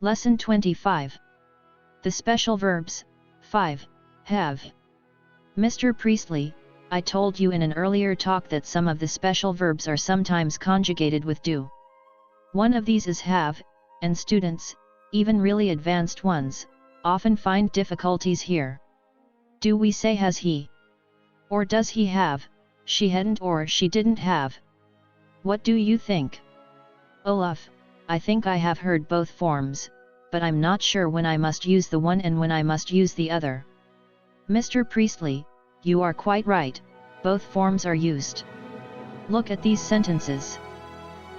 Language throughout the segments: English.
Lesson 25. The special verbs. 5. Have. Mr. Priestley, I told you in an earlier talk that some of the special verbs are sometimes conjugated with do. One of these is have, and students, even really advanced ones, often find difficulties here. Do we say has he? Or does he have, she hadn't or she didn't have? What do you think? Olaf, I think I have heard both forms, but I'm not sure when I must use the one and when I must use the other. Mr. Priestley, you are quite right, both forms are used. Look at these sentences.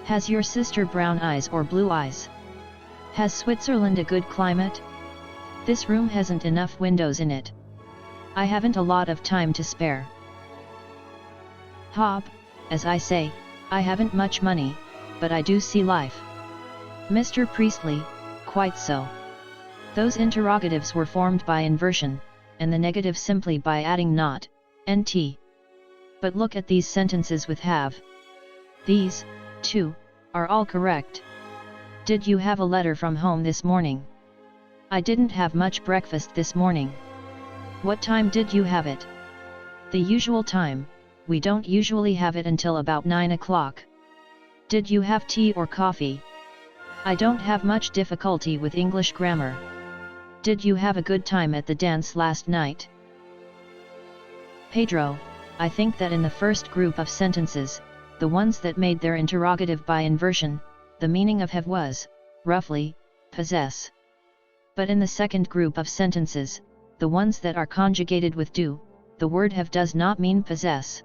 Has your sister brown eyes or blue eyes? Has Switzerland a good climate? This room hasn't enough windows in it. I haven't a lot of time to spare. Hob, as I say, I haven't much money, but I do see life. Mr. Priestley, quite so. Those interrogatives were formed by inversion, and the negative simply by adding not, nt. But look at these sentences with have. These, too, are all correct. Did you have a letter from home this morning? I didn't have much breakfast this morning. What time did you have it? The usual time, we don't usually have it until about 9 o'clock. Did you have tea or coffee? I don't have much difficulty with English grammar. Did you have a good time at the dance last night? Pedro, I think that in the first group of sentences, the ones that made their interrogative by inversion, the meaning of have was, roughly, possess. But in the second group of sentences, the ones that are conjugated with do, the word have does not mean possess.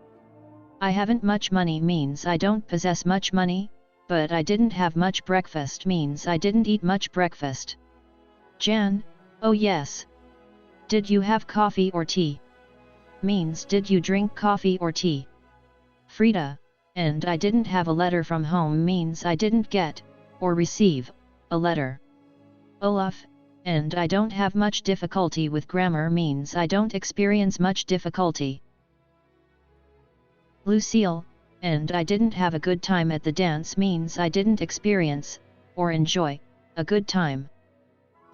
I haven't much money means I don't possess much money, but I didn't have much breakfast means I didn't eat much breakfast. Jan, oh yes. Did you have coffee or tea? Means did you drink coffee or tea? Frida, and I didn't have a letter from home means I didn't get, or receive, a letter. Olaf, and I don't have much difficulty with grammar means I don't experience much difficulty. Lucille, and I didn't have a good time at the dance means I didn't experience, or enjoy, a good time.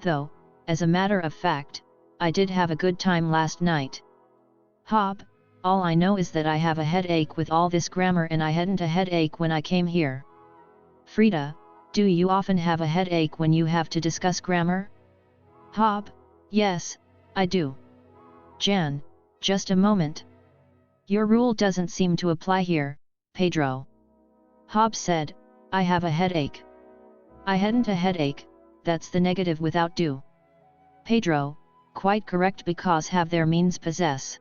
Though, as a matter of fact, I did have a good time last night. Hob, all I know is that I have a headache with all this grammar and I hadn't a headache when I came here. Frida, do you often have a headache when you have to discuss grammar? Hob, yes, I do. Jan, just a moment. Your rule doesn't seem to apply here, Pedro. Hob said, I have a headache. I hadn't a headache, that's the negative without do. Pedro, quite correct because have there means possess.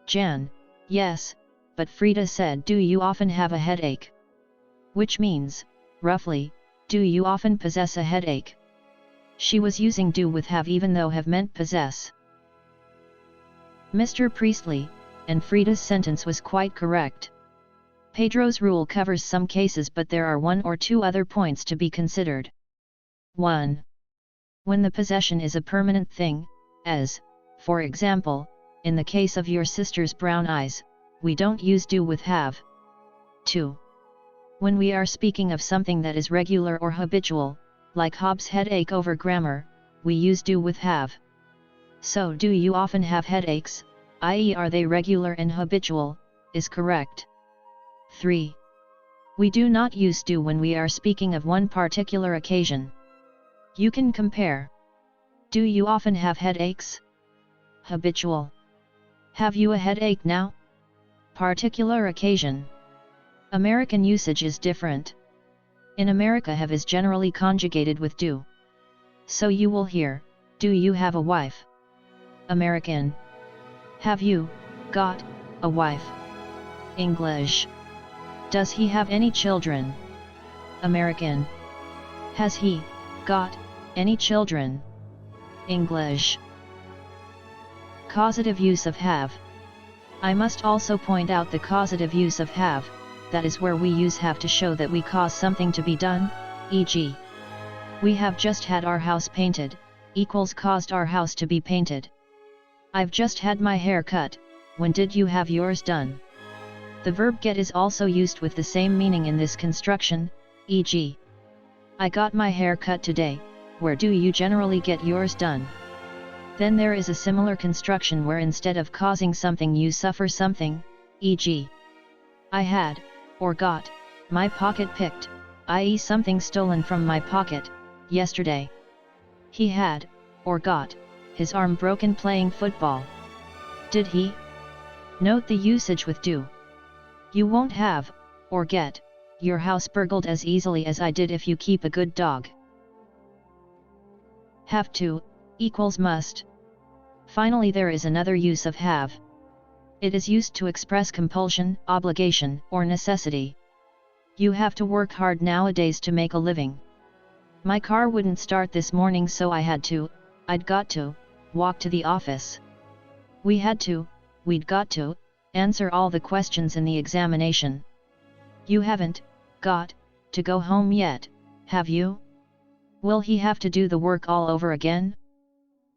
Jan, yes, but Frida said do you often have a headache? Which means, roughly, do you often possess a headache? She was using do with have even though have meant possess. Mr. Priestley, and Frida's sentence was quite correct. Pedro's rule covers some cases but there are one or two other points to be considered. 1. When the possession is a permanent thing, as, for example, in the case of your sister's brown eyes, we don't use do with have. 2. When we are speaking of something that is regular or habitual, like Hob's headache over grammar, we use do with have. So do you often have headaches, i.e. are they regular and habitual, is correct. 3. We do not use do when we are speaking of one particular occasion. You can compare. Do you often have headaches? Habitual. Have you a headache now? Particular occasion. American usage is different. In America have is generally conjugated with do. So you will hear, do you have a wife? American. Have you got a wife? English. Does he have any children? American. Has he got any children? English. Causative use of have. I must also point out the causative use of have, that is where we use have to show that we cause something to be done, e.g. we have just had our house painted, equals caused our house to be painted. I've just had my hair cut, when did you have yours done? The verb get is also used with the same meaning in this construction, e.g. I got my hair cut today, Where do you generally get yours done? Then there is a similar construction where instead of causing something you suffer something, e.g. I had, or got, my pocket picked, i.e. something stolen from my pocket, yesterday. He had, or got, his arm broken playing football. Did he? Note the usage with do. You won't have, or get, your house burgled as easily as I did if you keep a good dog. Have to, equals must. Finally, there is another use of have. It is used to express compulsion, obligation, or necessity. You have to work hard nowadays to make a living. My car wouldn't start this morning, so I'd got to, walk to the office. We had to, we'd got to, answer all the questions in the examination. You haven't got to go home yet, have you? Will he have to do the work all over again?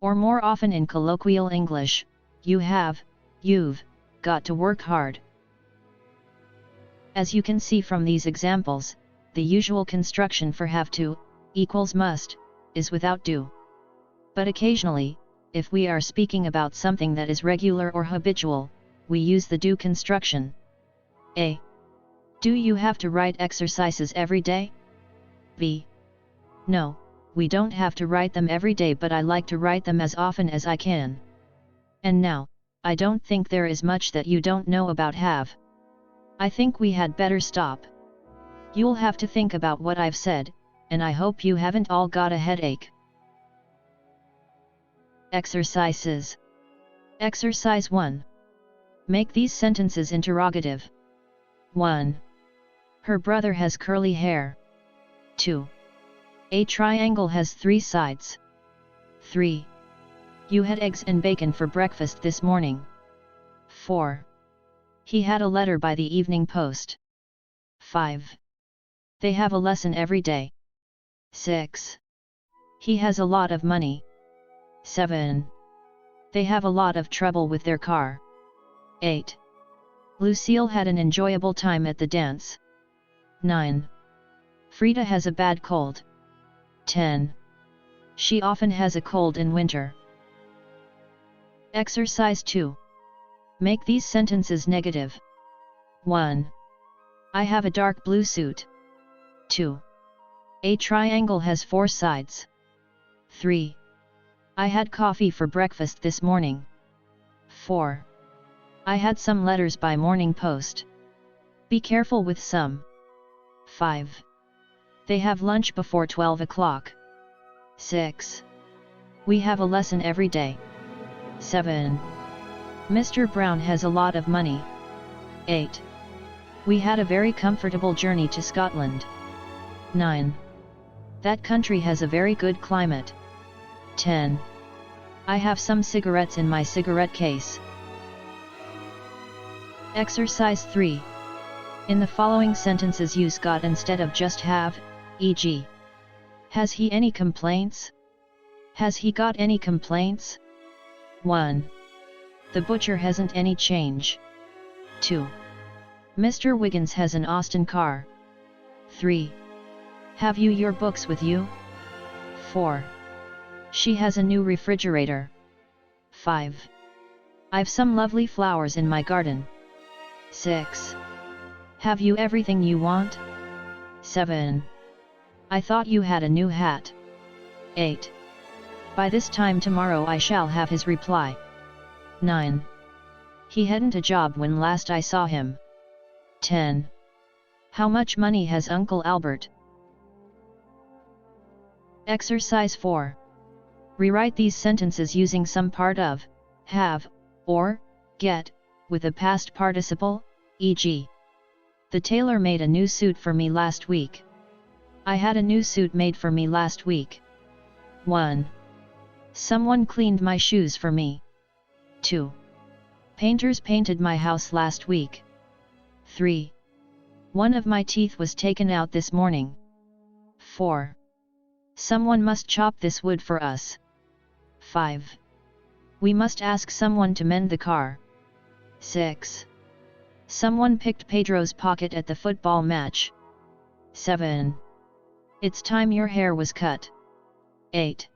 Or more often in colloquial English, you've got to work hard. As you can see from these examples, the usual construction for have to, equals must, is without do. But occasionally, if we are speaking about something that is regular or habitual, we use the do construction. A. Do you have to write exercises every day? B. No, we don't have to write them every day, but I like to write them as often as I can. And now, I don't think there is much that you don't know about have. I think we had better stop. You'll have to think about what I've said, and I hope you haven't all got a headache. Exercises. Exercise 1. Make these sentences interrogative. 1. Her brother has curly hair. 2. A triangle has 3 sides. 3. You had eggs and bacon for breakfast this morning. 4. He had a letter by the evening post. 5. They have a lesson every day. 6. He has a lot of money. 7. They have a lot of trouble with their car. 8. Lucille had an enjoyable time at the dance. 9. Frida has a bad cold. 10. She often has a cold in winter. Exercise 2. Make these sentences negative. 1. I have a dark blue suit. 2. A triangle has 4 sides. 3. I had coffee for breakfast this morning. 4. I had some letters by morning post. Be careful with some. 5. They have lunch before 12 o'clock. 6. We have a lesson every day. 7. Mr. Brown has a lot of money. 8. We had a very comfortable journey to Scotland. 9. That country has a very good climate. 10. I have some cigarettes in my cigarette case. Exercise 3. In the following sentences use got instead of just have, e.g. Has he any complaints? Has he got any complaints? 1. The butcher hasn't any change. 2. Mr. Wiggins has an Austin car. 3. Have you your books with you? 4. She has a new refrigerator. 5. I've some lovely flowers in my garden. 6. Have you everything you want? 7. I thought you had a new hat. 8. By this time tomorrow I shall have his reply. 9. He hadn't a job when last I saw him. 10. How much money has Uncle Albert? Exercise 4. Rewrite these sentences using some part of have or get with a past participle, e.g. The tailor made a new suit for me last week. I had a new suit made for me last week. 1. Someone cleaned my shoes for me. 2. Painters painted my house last week. 3. One of my teeth was taken out this morning. 4. Someone must chop this wood for us. 5. We must ask someone to mend the car. 6. Someone picked Pedro's pocket at the football match. 7. It's time your hair was cut. 8.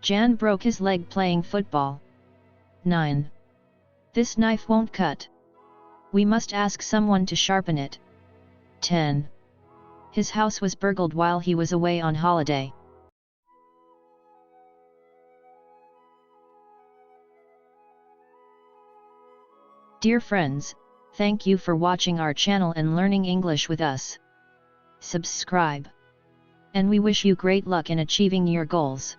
Jan broke his leg playing football. 9. This knife won't cut. We must ask someone to sharpen it. 10. His house was burgled while he was away on holiday. Dear friends, thank you for watching our channel and learning English with us. Subscribe. And we wish you great luck in achieving your goals.